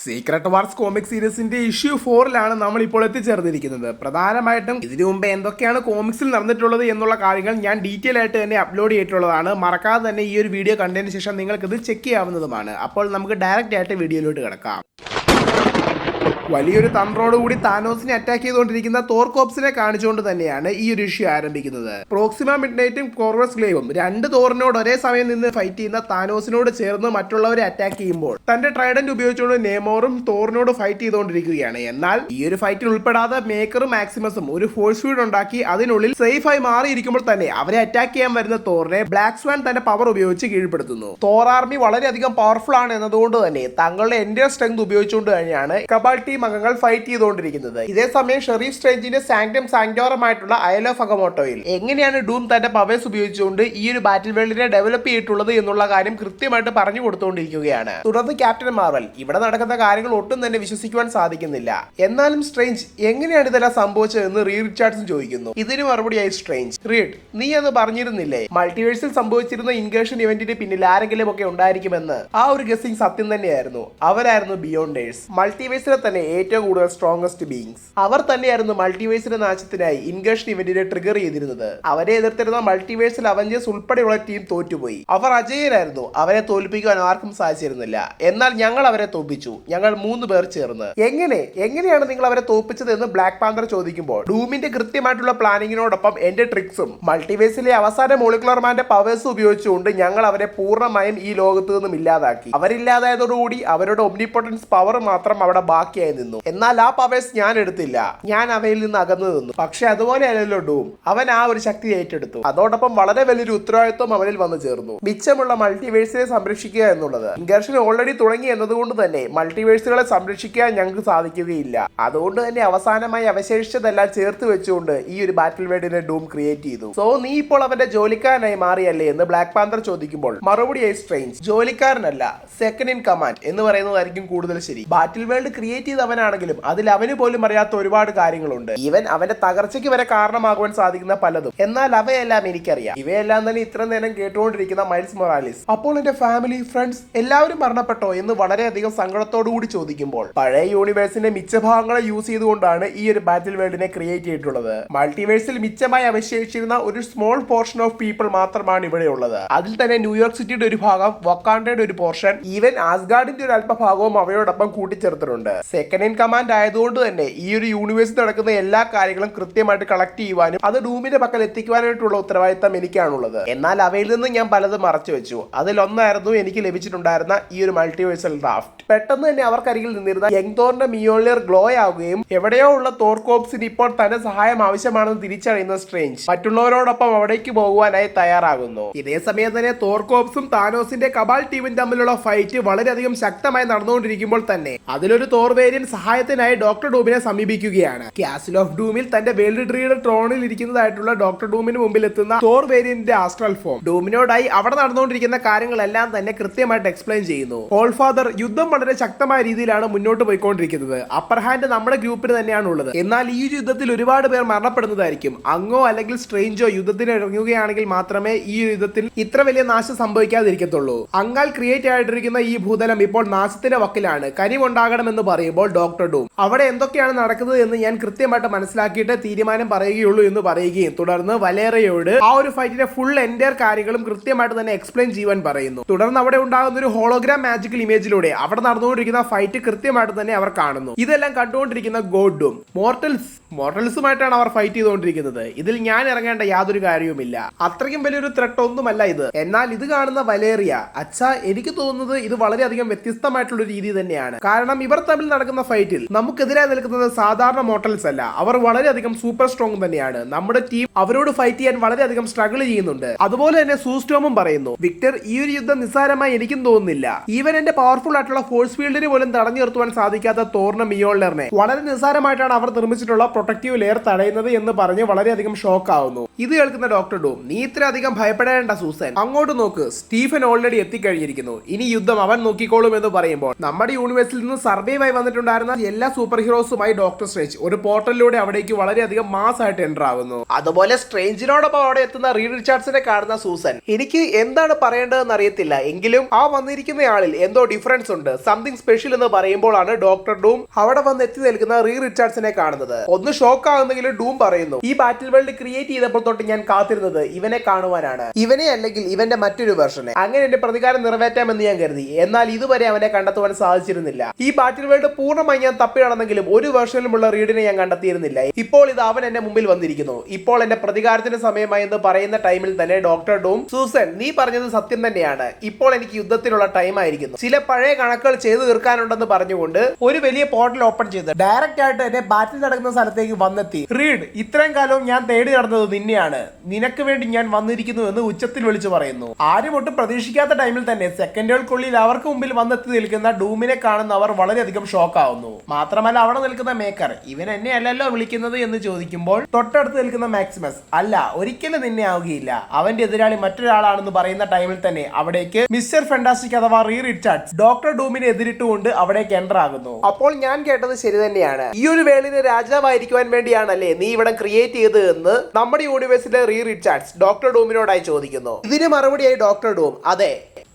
Secret wars comic സീരീസിന്റെ issue 4-ലാണ് നമ്മൾ ഇപ്പോൾ എത്തിച്ചേർന്നിരിക്കുന്നത്. പ്രധാനമായിട്ടും ഇതിനു മുമ്പ് എന്തൊക്കെയാണ് കോമിക്സിൽ നടന്നിട്ടുള്ളത് എന്നുള്ള കാര്യങ്ങൾ ഞാൻ ഡീറ്റെയിൽ ആയിട്ട് തന്നെ അപ്ലോഡ് ചെയ്തിട്ടുള്ളതാണ്. മറക്കാതെ തന്നെ ഈ ഒരു വീഡിയോ കണ്ടതിന് ശേഷം നിങ്ങൾക്കിത് ചെക്ക് ചെയ്യാവുന്നതുമാണ്. അപ്പോൾ നമുക്ക് ഡയറക്റ്റ് ആയിട്ട് വീഡിയോയിലോട്ട് കിടക്കാം. വലിയൊരു തന്ത്രോടുകൂടി താനോസിനെ അറ്റാക്ക് ചെയ്തുകൊണ്ടിരിക്കുന്ന തോർ കോപ്സിനെ കാണിച്ചുകൊണ്ട് തന്നെയാണ് ഈ ഒരു ഇഷ്യൂ ആരംഭിക്കുന്നത്. പ്രോക്സിമ മിഡ്നൈറ്റും കോർവസ് ഗ്ലേവും രണ്ട് തോറിനോട് ഒരേ സമയം നിന്ന് ഫൈറ്റ് ചെയ്യുന്ന താനോസിനോട് ചേർന്ന് മറ്റുള്ളവരെ അറ്റാക്ക് ചെയ്യുമ്പോൾ തന്റെ ട്രൈഡന്റ് ഉപയോഗിച്ചുകൊണ്ട് നെമോറും തോറിനോട് ഫൈറ്റ് ചെയ്തുകൊണ്ടിരിക്കുകയാണ്. എന്നാൽ ഈ ഒരു ഫൈറ്റിൽ ഉൾപ്പെടാതെ മേക്കറും മാക്സിമസും ഒരു ഫോഴ്സ് ഫീൽഡ് ഉണ്ടാക്കി അതിനുള്ളിൽ സേഫായി മാറിയിരിക്കുമ്പോൾ തന്നെ അവരെ അറ്റാക്ക് ചെയ്യാൻ വരുന്ന തോറിനെ ബ്ലാക്ക് സ്വാൻ തന്റെ പവർ ഉപയോഗിച്ച് കീഴ്പ്പെടുത്തുന്നു. തോർ ആർമി വളരെയധികം പവർഫുൾ ആണ് എന്നതുകൊണ്ട് തന്നെ തങ്ങളുടെ എന്റെ സ്ട്രെങ്ത് ഉപയോഗിച്ചുകൊണ്ട് തന്നെയാണ് കബാൾ ടീം അംഗങ്ങൾ ഫൈറ്റ് ചെയ്തുകൊണ്ടിരിക്കുന്നത്. ഇതേ സമയം ഷെറീഫ് സ്ട്രേഞ്ചിന്റെ സാങ്ക്ടം സാങ്ക്ടോറമായിട്ടുള്ള അയൽ ഓഫ് അഗമോട്ടോയിൽ എങ്ങനെയാണ് ഡൂം തന്റെ പവേഴ്സ് ഉപയോഗിച്ചുകൊണ്ട് ഈ ഒരു ബാറ്റിൽ വേൾഡിനെ ഡെവലപ്പ് ചെയ്തിട്ടുള്ളത് എന്നുള്ള കാര്യം കൃത്യമായിട്ട് പറഞ്ഞു കൊടുത്തുകൊണ്ടിരിക്കുകയാണ്. തുടർന്ന് ക്യാപ്റ്റൻ മാർവൽ ഇവിടെ നടക്കുന്ന കാര്യങ്ങൾ ഒട്ടും തന്നെ വിശ്വസിക്കുവാൻ സാധിക്കുന്നില്ല. എന്നാലും സ്ട്രേഞ്ച് എങ്ങനെയാണ് ഇതെല്ലാം സംഭവിച്ചതെന്ന് റീഡ് റിച്ചാർഡ്സൺ ചോദിക്കുന്നു. ഇതിന് മറുപടിയായി സ്ട്രേഞ്ച്, റീഡ് നീ അത് പറഞ്ഞിരുന്നില്ലേ മൾട്ടിവേഴ്സിൽ സംഭവിച്ചിരുന്ന ഇൻകേഷൻ ഇവന്റിന് പിന്നിൽ ആരെങ്കിലും ഒക്കെ ഉണ്ടായിരിക്കുമെന്ന്? ആ ഒരു ഗസ്സിംഗ് സത്യം തന്നെയായിരുന്നു. അവരായിരുന്നു ബിയോണ്ടേഴ്സ്, മൾട്ടിവേഴ്സിലെ തന്നെ ഏറ്റവും കൂടുതൽ സ്ട്രോങ്ങസ്റ്റ് ബീയിങ്സ്. അവർ തന്നെയായിരുന്നു മൾട്ടിവേഴ്സിന്റെ നാശത്തിനായി ഇൻകേഷൻ ഇവന്റിനെ ട്രിഗർ ചെയ്തിരുന്നത്. അവരെ എതിർത്തിരുന്ന മൾട്ടിവേഴ്സിൽ അവഞ്ചേഴ്സ് ഉൾപ്പെടെയുള്ള ടീം തോറ്റുപോയി. അവർ അജയരായിരുന്നു. അവരെ തോൽപ്പിക്കുവാൻ ആർക്കും സാധിച്ചിരുന്നില്ല. എന്നാൽ ഞങ്ങൾ അവരെ തോൽപ്പിച്ചു. ഞങ്ങൾ 3 പേർ ചേർന്ന്. എങ്ങനെയാണ് നിങ്ങൾ അവരെ തോൽപ്പിച്ചത് എന്ന് ബ്ലാക്ക് പാന്തർ ചോദിക്കുമ്പോൾ ഡൂമിന്റെ കൃത്യമായിട്ടുള്ള പ്ലാനിങ്ങിനോടൊപ്പം എന്റെ ട്രിക്സും മൾട്ടിവേഴ്സിലെ അവസാന മോളിക്കുലർ മാന്റെ പവേഴ്സ് ഉപയോഗിച്ചുകൊണ്ട് ഞങ്ങൾ അവരെ പൂർണ്ണമായും ഈ ലോകത്ത് നിന്നും ഇല്ലാതാക്കി. അവരില്ലാതായതോടുകൂടി അവരുടെ ഒംനിപൊട്ടൻസ് പവർ മാത്രം അവിടെ ബാക്കിയായി നിന്നു. എന്നാൽ ആ പവേഴ്സ് ഞാൻ എടുത്തില്ല. ഞാൻ അവയിൽ നിന്ന് അകന്നു നിന്നു. പക്ഷെ അതുപോലെ അല്ലല്ലോ ഡൂം. അവൻ ആ ഒരു ശക്തി ഏറ്റെടുത്തു. അതോടൊപ്പം വളരെ വലിയൊരു ഉത്തരവാദിത്വം അവനിൽ വന്നു ചേർന്നു. മിച്ചമുള്ള മൾട്ടിവേഴ്സിനെ സംരക്ഷിക്കുക എന്നുള്ളത്. ഇൻകർഷൻ ഓൾറെഡി തുടങ്ങി എന്നതുകൊണ്ട് തന്നെ മൾട്ടിവേഴ്സുകളെ സംരക്ഷിക്കാൻ ഞങ്ങൾക്ക് സാധിക്കുകയില്ല. അതുകൊണ്ട് തന്നെ അവസാനമായി അവശേഷിച്ചതെല്ലാം ചേർത്ത് വെച്ചുകൊണ്ട് ഈ ഒരു ബാറ്റിൽ വേൾഡിനെ ഡൂം ക്രിയേറ്റ് ചെയ്തു. സോ നീ ഇപ്പോൾ അവന്റെ ജോലിക്കാരനായി മാറിയല്ലേ എന്ന് ബ്ലാക്ക് പാന്തർ ചോദിക്കുമ്പോൾ മറുപടിയായി സ്ട്രേഞ്ച്, ജോലിക്കാരനല്ല, സെക്കൻഡ് ഇൻ കമാൻഡ് എന്ന് പറയുന്നതായിരിക്കും കൂടുതൽ ശരി. ബാറ്റിൽ വേൾഡ് ക്രിയേറ്റ് ചെയ്തവനാണെങ്കിലും അതിൽ അവന് പോലും അറിയാത്ത ഒരുപാട് കാര്യങ്ങളുണ്ട്. ഈവൻ അവന്റെ തകർച്ചയ്ക്ക് വരെ കാരണമാകുവാൻ സാധിക്കുന്ന പലതും. എന്നാൽ അവയെല്ലാം എനിക്കറിയാം. ഇവയെല്ലാം തന്നെ ഇത്ര നേരം കേട്ടുകൊണ്ടിരിക്കുന്ന മൈൽസ് മൊറാലിസ്, അപ്പോൾ എന്റെ ഫാമിലി, ഫ്രണ്ട്സ് എല്ലാവരും മരണപ്പെട്ടോ എന്ന് വളരെയധികം സങ്കടത്തോടുകൂടി ചോദിക്കുമ്പോൾ പഴയ യൂണിവേഴ്സിന്റെ മിച്ചഭാഗങ്ങളെ യൂസ് ചെയ്തുകൊണ്ടാണ് ഈ ഒരു ബാറ്റിൽ വേൾഡിനെ ക്രിയേറ്റ് ചെയ്തിട്ടുള്ളത്. മൾട്ടിവേഴ്സിൽ മിച്ചമായി അവശേഷിച്ചിരുന്ന ഒരു സ്മോൾ പോർഷൻ ഓഫ് പീപ്പിൾ മാത്രമാണ് ഇവിടെ ഉള്ളത്. അതിൽ തന്നെ ന്യൂയോർക്ക് സിറ്റിയുടെ ഒരു ഭാഗം, വക്കാണ്ടയുടെ ഒരു പോർഷൻ, ഈവൻ ആസ്ഗാർഡിന്റെ ഒരു അല്പഭാഗവും അവയോടൊപ്പം കൂട്ടിച്ചേർത്തിട്ടുണ്ട്. സെക്കൻഡ് ഇൻ കമാൻഡ് ആയതുകൊണ്ട് തന്നെ ഈ ഒരു യൂണിവേഴ്സിൽ നടക്കുന്ന എല്ലാ കാര്യങ്ങളും കൃത്യമായിട്ട് കളക്ട് ചെയ്യുവാനും അത് ഡൂമിന്റെ പക്കൽ എത്തിക്കുവാനായിട്ടുള്ള ഉത്തരവാദിത്തം എനിക്കാണുള്ളത്. എന്നാൽ അവയിൽ നിന്ന് ഞാൻ പലതും മറച്ചു വെച്ചു. അതിലൊന്നായിരുന്നു എനിക്ക് ലഭിച്ചിട്ടുണ്ടായിരുന്ന ഈ ഒരു മൾട്ടിവേഴ്സൽ ഡ്രാഫ്റ്റ്. പെട്ടെന്ന് തന്നെ അവർക്കരികിൽ നിന്നിരുന്ന യങ് തോറിന്റെ മിയോളിയർ ഗ്ലോ ആവുകയും എവിടെയോ ഉള്ള തോർ കോപ്സിന് ഇപ്പോൾ തന്റെ സഹായം ആവശ്യമാണെന്ന് തിരിച്ചറിയുന്ന സ്ട്രേഞ്ച് മറ്റുള്ളവരോടൊപ്പം അവിടേക്ക് പോകുവാനായി തയ്യാറാകുന്നു. ഇതേ സമയം തന്നെ തോർ കോപ്സും താനോസിന്റെ കബാൾ ടീമും തമ്മിലുള്ള ഫൈറ്റ് വളരെയധികം ശക്തമായി നടന്നുകൊണ്ടിരിക്കുമ്പോൾ തന്നെ അതിലൊരു തോർ വേരിയന്റ് സഹായത്തിനായി ഡോക്ടർ ഡൂമിനെ സമീപിക്കുകയാണ്. കാസിൽ ഓഫ് ഡൂമിൽ തന്റെ വേൾഡ് ട്രീയുടെ ട്രോണിൽ ഇരിക്കുന്നതായിട്ടുള്ള ഡോക്ടർ ഡൂമിന് മുമ്പിൽ എത്തുന്ന തോർ വേരിയന്റിന്റെ ആസ്ട്രൽ ഫോം ഡൂമിനോടായി അവിടെ നടന്നുകൊണ്ടിരിക്കുന്ന കാര്യങ്ങളെല്ലാം തന്നെ കൃത്യമായിട്ട് എക്സ്പ്ലെയിൻ ചെയ്യുന്നു. ഓൾ ഫാദർ, യുദ്ധം വളരെ ശക്തമായ രീതിയിലാണ് മുന്നോട്ട് പോയിക്കൊണ്ടിരിക്കുന്നത്. അപ്പർ ഹാൻഡ് നമ്മുടെ ഗ്രൂപ്പിന് തന്നെയാണ് ഉള്ളത്. എന്നാൽ ഈ യുദ്ധത്തിൽ ഒരുപാട് പേർ മരണപ്പെടുന്നതായിരിക്കും. അങ്ങോ അല്ലെങ്കിൽ സ്ട്രേഞ്ചോ യുദ്ധത്തിന് ഇറങ്ങുകയാണെങ്കിൽ മാത്രമേ ഈ യുദ്ധത്തിൽ ഇത്ര വലിയ നാശം സംഭവിക്കാതിരിക്കത്തുള്ളൂ. അങ്ങാൽ ക്രിയേറ്റ് ആയിട്ടിരിക്കുന്ന ഈ ഭൂതലം ഇപ്പോൾ നാശത്തിന്റെ വക്കിലാണ്. കരിമുണ്ടാകണമെന്ന് പറയുമ്പോൾ ഡോക്ടർ ഡൂം അവിടെ എന്തൊക്കെയാണ് നടക്കുന്നത് എന്ന് ഞാൻ കൃത്യമായിട്ട് മനസ്സിലാക്കിയിട്ട് തീരുമാനം പറയുകയുള്ളൂ എന്ന് പറയുകയും തുടർന്ന് വലേറയോട് ആ ഒരു ഫൈറ്റിന്റെ ഫുൾ എൻറ്റയർ കാര്യങ്ങളും കൃത്യമായിട്ട് തന്നെ എക്സ്പ്ലെയിൻ ചെയ്യുവാൻ പറയുന്നു. തുടർന്ന് അവിടെ ഉണ്ടാകുന്ന ഒരു ഹോളോഗ്രാം മാജിക്കൽ ഇമേജിലൂടെ അവിടെ നടന്നുകൊണ്ടിരിക്കുന്ന ഫൈറ്റ് കൃത്യമായിട്ട് തന്നെ അവർ കാണുന്നു. ഇതെല്ലാം കണ്ടുകൊണ്ടിരിക്കുന്ന ഗോഡ് ഡൂം മോർട്ടൽസുമായിട്ടാണ് അവർ ഫൈറ്റ് ചെയ്തുകൊണ്ടിരിക്കുന്നത്. ഇതിൽ ഞാൻ ഇറങ്ങേണ്ട യാതൊരു കാര്യവുമില്ല. അത്രയ്ക്കും വലിയൊരു ത്രെട്ട് ഒന്നുമല്ല ഇത്. എന്നാൽ ഇത് കാണുന്ന വലേറിയ, അച്ഛാ എനിക്ക് തോന്നുന്നത് ഇത് വളരെയധികം വ്യത്യസ്തമായിട്ടുള്ള രീതി തന്നെയാണ്. കാരണം ഇവർ തമ്മിൽ നടക്കുന്ന ഫൈറ്റിൽ നമുക്കെതിരായി നിൽക്കുന്നത് സാധാരണ മോർട്ടൽസ് അല്ല. അവർ വളരെയധികം സൂപ്പർ സ്ട്രോങ് തന്നെയാണ്. നമ്മുടെ ടീം അവരോട് ഫൈറ്റ് ചെയ്യാൻ വളരെയധികം സ്ട്രഗിൾ ചെയ്യുന്നുണ്ട്. അതുപോലെ തന്നെ സൂസ്റ്റോമും പറയുന്നു, വിക്ടർ ഈ ഒരു യുദ്ധം നിസ്സാരമായി എനിക്കും തോന്നുന്നില്ല. ഈവൻ എന്റെ പവർഫുൾ ആയിട്ടുള്ള ഫോഴ്സ് ഫീൽഡിന് പോലും തടഞ്ഞു നിർത്തുവാൻ സാധിക്കാത്ത തോറിന് മിയോളിയറിനെ വളരെ നിസ്സാരമായിട്ടാണ് അവർ നിർമ്മിച്ചിട്ടുള്ള പ്രൊട്ടക്റ്റീവ് ലെയർ തടയുന്നത് എന്ന് പറഞ്ഞ് വളരെയധികം ഷോക്ക് ആവുന്നു. ഇത് കേൾക്കുന്ന ഡോക്ടർ ഡൂം, നീ ഇത്രയധികം ഭയപ്പെടേണ്ട സൂസൻ, അങ്ങോട്ട് നോക്ക്, സ്റ്റീഫൻ ഓൾറെഡി എത്തിക്കഴിഞ്ഞിരിക്കുന്നു. ഇനി യുദ്ധം അവൻ നോക്കിക്കോളും എന്ന് പറയുമ്പോൾ നമ്മുടെ യൂണിവേഴ്സിൽ നിന്ന് സർവൈവ് ആയി വന്നിട്ടുണ്ടായിരുന്ന ഉണ്ടായിരുന്ന എല്ലാ സൂപ്പർ ഹീറോസുമായി ഡോക്ടർ സ്ട്രേഞ്ച് ഒരു പോർട്ടലിലൂടെ അവിടേക്ക് വളരെയധികം മാസ് ആയിട്ട് എൻ്റർ ആകുന്നു. അതുപോലെ സ്ട്രേഞ്ചിനോടൊപ്പം അവിടെ എത്തുന്ന റീഡ് റിച്ചാർഡ്സിനെ കാണുന്ന സൂസൻ എനിക്ക് എന്താണ് പറയേണ്ടതെന്ന് അറിയത്തില്ല, എങ്കിലും ആ വന്നിരിക്കുന്ന ആളിൽ എന്തോ ഡിഫറൻസ് ഉണ്ട്, സംതിങ് സ്പെഷ്യൽ എന്ന് പറയുമ്പോഴാണ് ഡോക്ടർ ഡൂം അവിടെ വന്ന് എത്തി നിൽക്കുന്ന റീഡ് റിച്ചാർഡ്സിനെ കാണുന്നത്. ഒന്ന് ഷോക്ക് ആകുന്നെങ്കിലും ഡൂം പറയുന്നു, ഈ ബാറ്റിൽ വേൾഡ് ക്രിയേറ്റ് ചെയ്തപ്പോൾ തൊട്ട് ഞാൻ കാത്തിരുന്നത് ഇവനെ കാണുവാനാണ്, ഇവനെ അല്ലെങ്കിൽ ഇവന്റെ മറ്റൊരു വെർഷനെ. അങ്ങനെ എന്റെ പ്രതികാരം നിറവേറ്റാമെന്ന് ഞാൻ കരുതി, എന്നാൽ ഇതുവരെ അവനെ കണ്ടെത്തുവാൻ സാധിച്ചിരുന്നില്ല. ഈ ബാറ്റിൽ വേൾഡ് പൂർണ്ണമായി ഞാൻ തപ്പി നടന്നെങ്കിലും ഒരു വെർഷനിലുമുള്ള റീഡിനെ ഞാൻ കണ്ടെത്തിയിരുന്നില്ല. ഇപ്പോൾ ഇത് അവൻ എന്റെ മുമ്പിൽ വന്നിരിക്കുന്നു, ഇപ്പോൾ എന്റെ പ്രതികാരത്തിന് സമയമായി എന്ന് പറയുന്ന ടൈമിൽ തന്നെ ഡോക്ടർ ഡൂം, സൂസൻ നീ പറഞ്ഞത് സത്യം തന്നെയാണ്, ഇപ്പോൾ എനിക്ക് യുദ്ധത്തിനുള്ള ടൈം ആയിരിക്കുന്നു, ചില പഴയ കണക്കുകൾ ചെയ്തു തീർക്കാനുണ്ടെന്ന് പറഞ്ഞുകൊണ്ട് ഒരു വലിയ പോർട്ടൽ ഓപ്പൺ ചെയ്ത് ഡയറക്റ്റ് ആയിട്ട് എന്നെ ബാറ്റിൽ നടക്കുന്ന സ്ഥലത്തേക്ക് വന്നെത്തി. റീഡ്, ഇത്രയും കാലവും ഞാൻ തേടി നടന്നത് നിന്നെയാണ്, നിനക്ക് വേണ്ടി ഞാൻ വന്നിരിക്കുന്നു എന്ന് ഉച്ചത്തിൽ വിളിച്ചു പറയുന്നു. ആരും ഒട്ടും പ്രതീക്ഷിക്കാത്ത ടൈമിൽ തന്നെ സെക്കൻഡുകൾക്കുള്ളിൽ അവർക്ക് മുമ്പിൽ വന്നെത്തി നിൽക്കുന്ന ഡൂമിനെ കാണുന്ന അവർ വളരെയധികം ഷോക്ക് ആവുന്നു. മാത്രമല്ല അവിടെ നിൽക്കുന്ന മേക്കർ, ഇവൻ എന്നെ അല്ലല്ലോ വിളിക്കുന്നത് എന്ന് ചോദിക്കുമ്പോൾ തൊട്ടടുത്ത് നിൽക്കുന്ന മാക്സിമസ്, അല്ല ഒരിക്കലും നിന്നെ ആവുകയില്ല, അവന്റെ എതിരാളി മറ്റൊരാളാണെന്ന് പറയുന്ന ടൈമിൽ തന്നെ അവിടേക്ക് മിസ്റ്റർ ഫെന്റാസ്റ്റിക് അഥവാ റീഡ് റിച്ചാർഡ്സ് ഡോക്ടർ ഡൂമിനെ എതിരിട്ടുകൊണ്ട് അവിടേക്ക് എൻ്റർ ആകുന്നു. അപ്പോൾ ഞാൻ കേട്ടത് ശരി തന്നെയാണ്, ഈ ഒരു വേളിന് രാജാവായിരിക്കുവാൻ വേണ്ടിയാണല്ലേ നീ ഇവിടെ ക്രിയേറ്റ് ചെയ്തത് എന്ന് നമ്മുടെ യൂണിവേഴ്സിലെ റീഡ് റിച്ചാർഡ്സ് ഡോക്ടർ ഡൂമിനോടായി ചോദിക്കുന്നു. ഇതിന് മറുപടിയായി ഡോക്ടർ ഡൂം, അതെ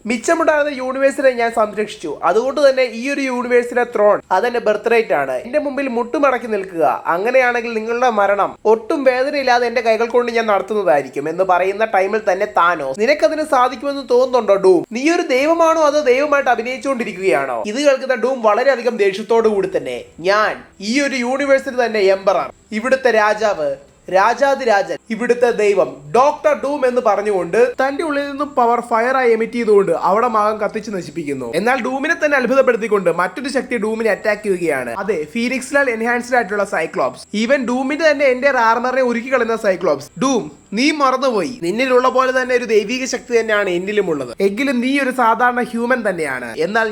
മിച്ചമുണ്ടായിരുന്ന യൂണിവേഴ്സിനെ ഞാൻ സംരക്ഷിച്ചു, അതുകൊണ്ട് തന്നെ ഈ ഒരു യൂണിവേഴ്സിലെ ത്രോൺ അതെന്റെ ബർത്ത് റൈറ്റ് ആണ്, എന്റെ മുമ്പിൽ മുട്ടുമടക്കി നിൽക്കുക, അങ്ങനെയാണെങ്കിൽ നിങ്ങളുടെ മരണം ഒട്ടും വേദനയില്ലാതെ എന്റെ കൈകൾ കൊണ്ട് ഞാൻ നടത്തുന്നതായിരിക്കും എന്ന് പറയുന്ന ടൈമിൽ തന്നെ താനോസ്, നിനക്കതിന് സാധിക്കുമെന്ന് തോന്നുന്നുണ്ടോ ഡൂം, നീ ഒരു ദൈവമാണോ അതോ ദൈവമായിട്ട് അഭിനയിച്ചുകൊണ്ടിരിക്കുകയാണോ? ഇത് കേൾക്കുന്ന ഡൂം വളരെയധികം ദേഷ്യത്തോടു കൂടി തന്നെ, ഞാൻ ഈ ഒരു യൂണിവേഴ്സിൽ തന്നെ എംപറർ, ഇവിടുത്തെ രാജാവ്, രാജാതിരാജൻ, ഇവിടുത്തെ ദൈവം ഡോക്ടർ ഡൂം എന്ന് പറഞ്ഞുകൊണ്ട് തന്റെ ഉള്ളിൽ നിന്നും പവർ ഫയറായി എമിറ്റ് ചെയ്തുകൊണ്ട് അവിടെ മാകം കത്തിച്ച് നശിപ്പിക്കുന്നു. എന്നാൽ ഡൂമിനെ തന്നെ അത്ഭുതപ്പെടുത്തിക്കൊണ്ട് മറ്റൊരു ശക്തി ഡൂമിനെ അറ്റാക്ക് ചെയ്യുകയാണ്. അതെ, ഫീനിക്സിലാൽ എൻഹാൻസ്ഡ് ആയിട്ടുള്ള സൈക്ലോപ്സ്, ഈവൻ ഡൂമിന്റെ തന്നെ എന്റെ ആർമറിനെ ഉരുക്കി കളയുന്ന സൈക്ലോപ്സ്. ഡൂം, നീ മറന്നുപോയി, നിന്നിലുള്ള പോലെ തന്നെ ഒരു ദൈവിക ശക്തി തന്നെയാണ് എന്നിലുമുള്ളത്, എങ്കിലും നീ ഒരു സാധാരണ ഹ്യൂമൻ തന്നെയാണ്, എന്നാൽ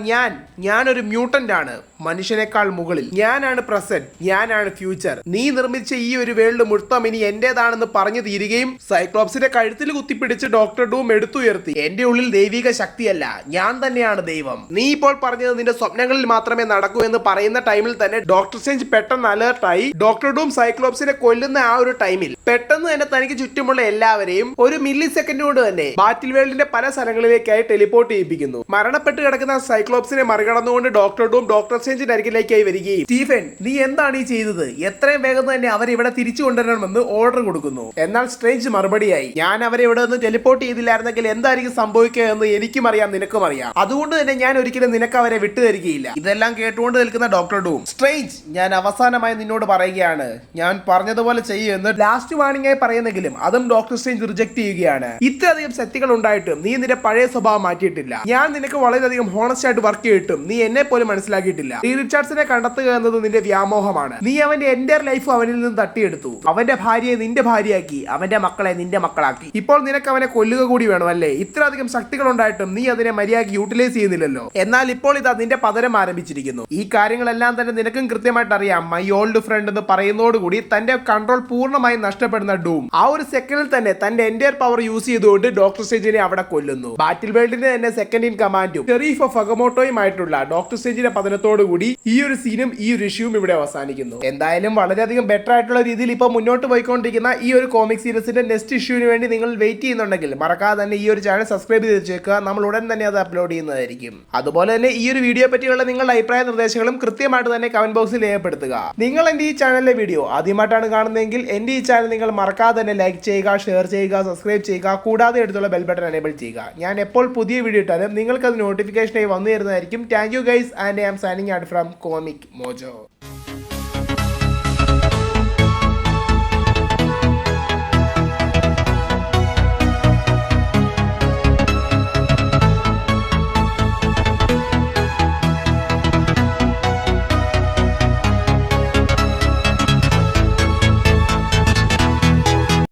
ഞാനൊരു മ്യൂട്ടന്റ് ആണ്, മനുഷ്യനേക്കാൾ മുകളിൽ, ഞാനാണ് പ്രസന്റ്, ഞാനാണ് ഫ്യൂച്ചർ, നീ നിർമ്മിച്ച ഈ ഒരു വേൾഡ് മൊത്തം ഇനി എന്റേതാണെന്ന് പറഞ്ഞു തീരുകയും സൈക്ലോപ്സിന്റെ കഴുത്തിൽ കുത്തിപ്പിടിച്ച് ഡോക്ടർ ഡൂം എടുത്തുയർത്തി, എന്റെ ഉള്ളിൽ ദൈവിക ശക്തിയല്ല, ഞാൻ തന്നെയാണ് ദൈവം, നീ ഇപ്പോൾ പറഞ്ഞത് നിന്റെ സ്വപ്നങ്ങളിൽ മാത്രമേ നടക്കൂ എന്ന് പറയുന്ന ടൈമിൽ തന്നെ ഡോക്ടർ സ്ട്രേഞ്ച് പെട്ടെന്ന് അലേർട്ടായി ഡോക്ടർ ഡൂം സൈക്ലോപ്സിനെ കൊല്ലുന്ന ആ ഒരു ടൈമിൽ പെട്ടെന്ന് തന്നെ തനിക്ക് ചുറ്റുമുള്ള എല്ലാവരെയും ഒരു മില്ലി സെക്കൻഡ് കൊണ്ട് തന്നെ ബാറ്റിൽ വേൾഡിന്റെ പല സ്ഥലങ്ങളിലേക്കായി ടെലിപ്പോർട്ട് ചെയ്യിപ്പിക്കുന്നു. മരണപ്പെട്ട് കിടക്കുന്ന സൈക്ലോപ്സിനെ മറികടന്നുകൊണ്ട് ഡോക്ടർ ഡൂം ഡോക്ടർ സ്ട്രേഞ്ചിന്റെ അരികിലേക്കായി വരികയും, സ്റ്റീഫൻ നീ എന്താണ് ഈ ചെയ്തത്, എത്രയും വേഗം തന്നെ അവരെ ഇവിടെ തിരിച്ചു കൊണ്ടുവരണമെന്ന് ഓർഡർ കൊടുക്കുന്നു. എന്നാൽ സ്ട്രേഞ്ച് മറുപടിയായി, ഞാൻ അവരെ ഇവിടെ നിന്ന് ടെലിപ്പോർട്ട് ചെയ്തില്ലായിരുന്നെങ്കിൽ എന്തായിരിക്കും സംഭവിക്കുക എന്ന് എനിക്കും അറിയാം നിനക്കും അറിയാം, അതുകൊണ്ട് തന്നെ ഞാൻ ഒരിക്കലും നിനക്ക് അവരെ വിട്ടുതരികയില്ല. ഇതെല്ലാം കേട്ടുകൊണ്ട് നിൽക്കുന്ന ഡോക്ടർ ഡൂം, സ്ട്രേഞ്ച് ഞാൻ അവസാനമായി നിന്നോട് പറയുകയാണ്, ഞാൻ പറഞ്ഞതുപോലെ ചെയ്യുമെന്ന് ലാസ്റ്റ് വാണിംഗ് ആയി പറയുന്നെങ്കിലും അതും ഡോക്ടർ സ്ട്രേഞ്ച് റിജക്ട് ചെയ്യുകയാണ്. ഇത്രയധികം ശക്തികൾ ഉണ്ടായിട്ടും നീ നിന്റെ പഴയ സ്വഭാവം മാറ്റിയിട്ടില്ല, ഞാൻ നിനക്ക് വളരെയധികം ഹോണസ്റ്റ് ആയിട്ട് വർക്ക് ചെയ്തിട്ടും നീ എന്നെ പോലും മനസ്സിലാക്കിയിട്ടില്ല. റീഡ് റിച്ചാർഡ്സിനെ കണ്ടെത്തുക എന്നത് നിന്റെ വ്യാമോഹമാണ്, നീ അവന്റെ എന്റെ ലൈഫ് അവനിൽ നിന്ന് തട്ടിയെടുത്തു, അവന്റെ ഭാര്യയെ നിന്റെ ഭാര്യയാക്കി, അവന്റെ മക്കളെ നിന്റെ മക്കളാക്കി, ഇപ്പോൾ നിനക്ക് അവനെ കൊല്ലുക കൂടി വേണം അല്ലേ? ഇത്രയധികം ശക്തികൾ ഉണ്ടായിട്ടും നീ അതിനെ മര്യാദയ്ക്ക് യൂട്ടിലൈസ് ചെയ്യുന്നില്ലല്ലോ. എന്നാൽ ഇപ്പോൾ ഇത് അതിന്റെ പതനം ആരംഭിച്ചിരിക്കുന്നു. ഈ കാര്യങ്ങളെല്ലാം തന്നെ നിനക്കും കൃത്യമായിട്ട് അറിയാം. മൈ ഓൾഡ് ഫ്രണ്ട് എന്ന് പറയുന്നതോടുകൂടി തന്റെ കൺട്രോൾ പൂർണ്ണമായും നഷ്ടപ്പെടുന്ന ഡൂം ആ ഒരു സെക്കൻഡിൽ തന്നെ തന്റെ എൻറ്റയർ പവർ യൂസ് ചെയ്തുകൊണ്ട് ഡോക്ടർ സ്ട്രേഞ്ചിനെ അവിടെ കൊല്ലുന്നു. ബാറ്റിൽ വേൾഡിന്റെ തന്നെ സെക്കൻഡ് ഇൻ കമാൻഡും ഷെരീഫ് ഓഫ് അഗമോട്ടോയുമായിട്ടുള്ള ഡോക്ടർ സ്ട്രേഞ്ചിന്റെ പതനത്തോടുകൂടി ഈ ഒരു സീനും ഈ ഒരു ഇഷ്യൂവും ഇവിടെ അവസാനിക്കുന്നു. എന്തായാലും വളരെയധികം ബെറ്റർ ആയിട്ടുള്ള രീതിയിൽ ഇപ്പോൾ മുന്നോട്ട് പോയിക്കൊണ്ടിരിക്കുന്ന ഈ ഒരു കോമിക് സീരീസിന്റെ നെക്സ്റ്റ് ഇഷ്യൂവിന് വേണ്ടി നിങ്ങൾ വെയിറ്റ് ചെയ്യുന്നുണ്ടെങ്കിൽ മറക്കാതെ തന്നെ ഈ ഒരു ചാനൽ സബ്സ്ക്രൈബ് ചെയ്ത് വെച്ചേക്കുക. നമ്മൾ ഉടൻ തന്നെ അത് അപ്ലോഡ് ചെയ്യുന്നതായിരിക്കും. അതുപോലെ തന്നെ ഈ ഒരു വീഡിയോ പറ്റിയുള്ള നിങ്ങളുടെ അഭിപ്രായ നിർദ്ദേശങ്ങളും കൃത്യമായിട്ട് തന്നെ കമന്റ് ബോക്സിൽ രേഖപ്പെടുത്തുക. നിങ്ങൾ എന്റെ ഈ ചാനലിലെ വീഡിയോ ആദ്യമായിട്ടാണ് കാണുന്നതെങ്കിൽ എന്റെ ഈ ചാനൽ നിങ്ങൾ മറക്കാതെ തന്നെ ലൈക്ക് ചെയ്യുക, ഷെയർ ചെയ്യുക, സബ്സ്ക്രൈബ് ചെയ്യുക, കൂടാതെ എടുത്തുള്ള ബെൽ ബട്ടൺ എനേബിൾ ചെയ്യുക. ഞാൻ എപ്പോൾ പുതിയ വീഡിയോ ഇട്ടാലും നിങ്ങൾക്ക് അത് നോട്ടിഫിക്കേഷനായി വന്നു തരുന്നതായിരിക്കും. Thank you guys, and I am signing out from Comic mojo.